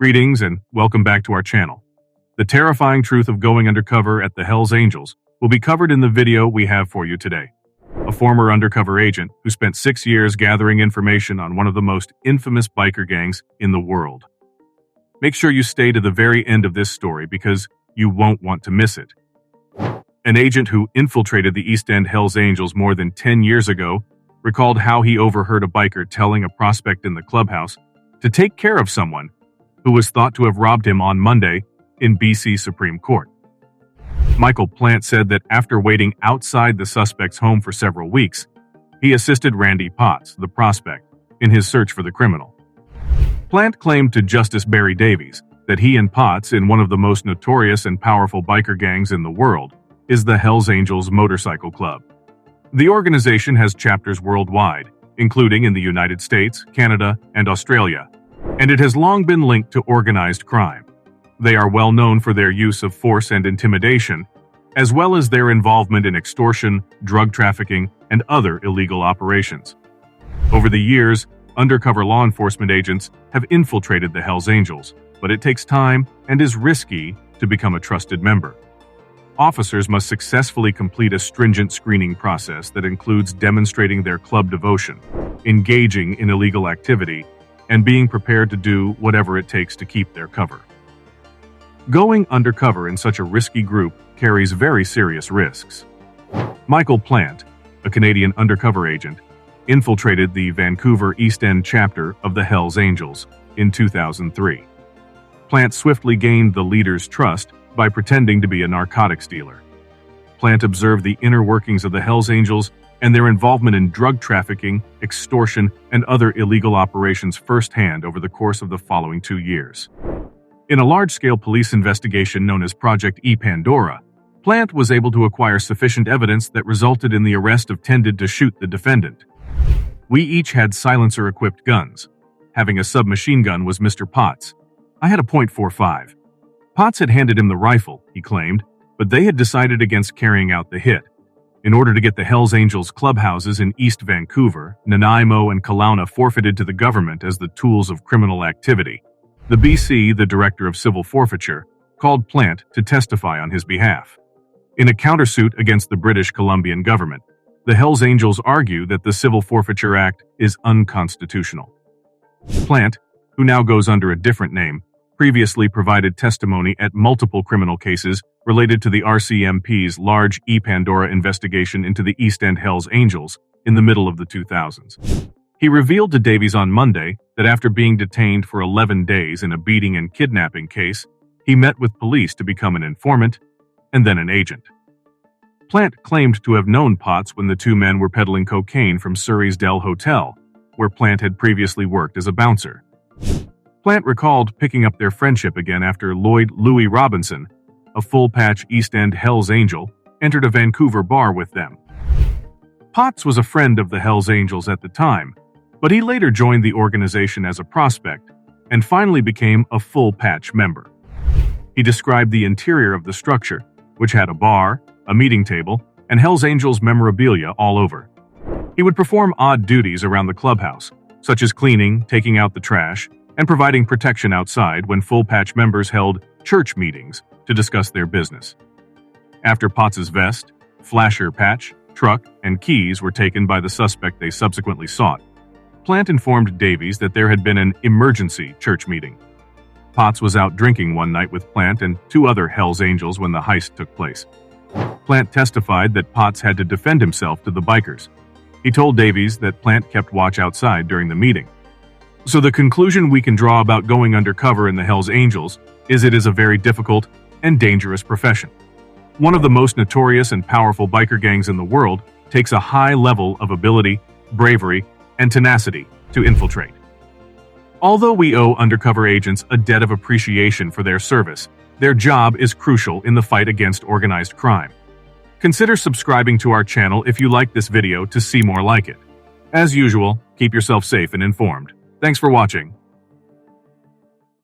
Greetings and welcome back to our channel. The terrifying truth of going undercover at the Hells Angels will be covered in the video we have for you today. A former undercover agent who spent 6 years gathering information on one of the most infamous biker gangs in the world. Make sure you stay to the very end of this story because you won't want to miss it. An agent who infiltrated the East End Hells Angels more than 10 years ago recalled how he overheard a biker telling a prospect in the clubhouse to take care of someone who was thought to have robbed him on Monday in BC Supreme Court. Michael Plant said that after waiting outside the suspect's home for several weeks, he assisted Randy Potts, the prospect, in his search for the criminal. Plant claimed to Justice Barry Davies that he and Potts, in one of the most notorious and powerful biker gangs in the world, is the Hells Angels Motorcycle Club. The organization has chapters worldwide, including in the United States, Canada, and Australia, and it has long been linked to organized crime. They are well known for their use of force and intimidation, as well as their involvement in extortion, drug trafficking, and other illegal operations. Over the years, undercover law enforcement agents have infiltrated the Hells Angels, but it takes time and is risky to become a trusted member. Officers must successfully complete a stringent screening process that includes demonstrating their club devotion, engaging in illegal activity, and being prepared to do whatever it takes to keep their cover. Going undercover in such a risky group carries very serious risks. Michael Plant, a Canadian undercover agent, infiltrated the Vancouver East End chapter of the Hells Angels in 2003. Plant swiftly gained the leader's trust by pretending to be a narcotics dealer. Plant observed the inner workings of the Hells Angels and their involvement in drug trafficking, extortion, and other illegal operations firsthand over the course of the following 2 years. In a large-scale police investigation known as Project E Pandora, Plant was able to acquire sufficient evidence that resulted in the arrest of Tended to shoot the defendant. We each had silencer-equipped guns. Having a submachine gun was Mr. Potts. I had a .45. Potts had handed him the rifle, he claimed, but they had decided against carrying out the hit. In order to get the Hells Angels clubhouses in East Vancouver, Nanaimo and Kelowna forfeited to the government as the tools of criminal activity. The BC, the Director of Civil Forfeiture, called Plant to testify on his behalf. In a countersuit against the British Columbian government, the Hells Angels argue that the Civil Forfeiture Act is unconstitutional. Plant, who now goes under a different name, previously provided testimony at multiple criminal cases related to the RCMP's large E Pandora investigation into the East End Hells Angels in the middle of the 2000s. He revealed to Davies on Monday that after being detained for 11 days in a beating and kidnapping case, he met with police to become an informant and then an agent. Plant claimed to have known Potts when the two men were peddling cocaine from Surrey's Dell Hotel, where Plant had previously worked as a bouncer. Plant recalled picking up their friendship again after Lloyd Louis Robinson, a full-patch East End Hells Angel, entered a Vancouver bar with them. Potts was a friend of the Hells Angels at the time, but he later joined the organization as a prospect and finally became a full-patch member. He described the interior of the structure, which had a bar, a meeting table, and Hells Angels memorabilia all over. He would perform odd duties around the clubhouse, such as cleaning, taking out the trash, and providing protection outside when full-patch members held church meetings to discuss their business. After Potts's vest, flasher patch, truck, and keys were taken by the suspect they subsequently sought, Plant informed Davies that there had been an emergency church meeting. Potts was out drinking one night with Plant and 2 other Hells Angels when the heist took place. Plant testified that Potts had to defend himself to the bikers. He told Davies that Plant kept watch outside during the meeting. So the conclusion we can draw about going undercover in the Hells Angels is it is a very difficult and dangerous profession. One of the most notorious and powerful biker gangs in the world takes a high level of ability, bravery, and tenacity to infiltrate. Although we owe undercover agents a debt of appreciation for their service, their job is crucial in the fight against organized crime. Consider subscribing to our channel if you like this video to see more like it. As usual, keep yourself safe and informed. Thanks for watching.